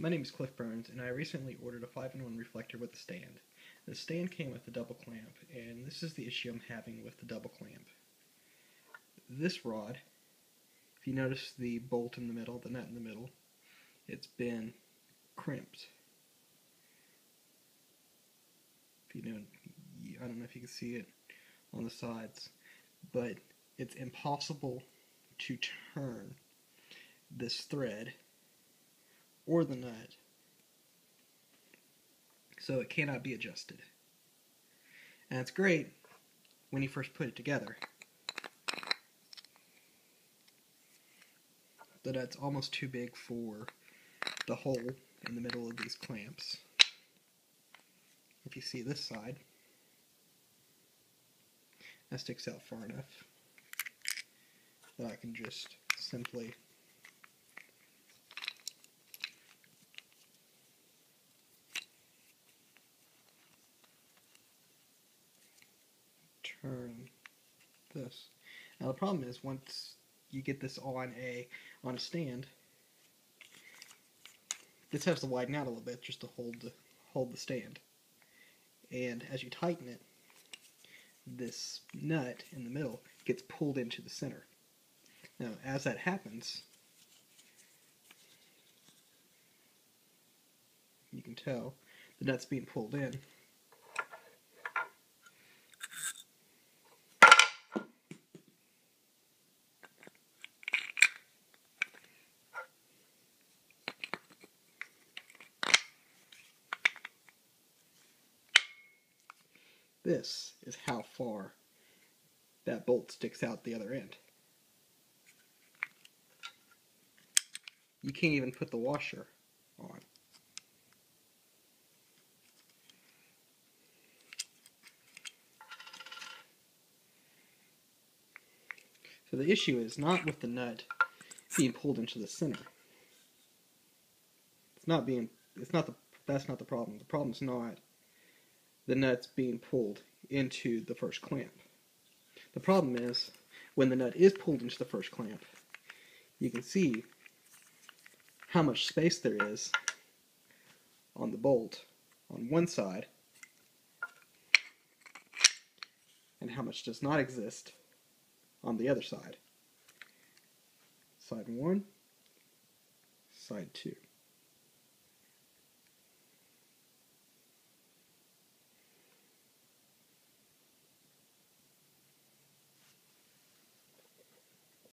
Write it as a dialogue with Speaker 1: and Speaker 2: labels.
Speaker 1: My name is Cliff Burns, and I recently ordered a 5-in-1 reflector with a stand. The stand came with a double clamp, and this is the issue I'm having with the double clamp. This rod, if you notice the bolt in the middle, the nut in the middle, it's been crimped. If you know, I don't know if you can see it on the sides, but it's impossible to turn this thread or the nut, so it cannot be adjusted. And it's great when you first put it together. The nut's almost too big for the hole in the middle of these clamps. If you see this side, that sticks out far enough that I can just simply turn this. Now the problem is, once you get this on a stand, this has to widen out a little bit just to hold the stand. And as you tighten it, this nut in the middle gets pulled into the center. Now, as that happens, you can tell the nut's being pulled in. This is how far that bolt sticks out the other end. You can't even put the washer on. So the issue is not with the nut being pulled into the center. That's not the problem. The problem's not the nuts being pulled into the first clamp. The problem is, when the nut is pulled into the first clamp, you can see how much space there is on the bolt on one side and how much does not exist on the other side. Side 1, side 2.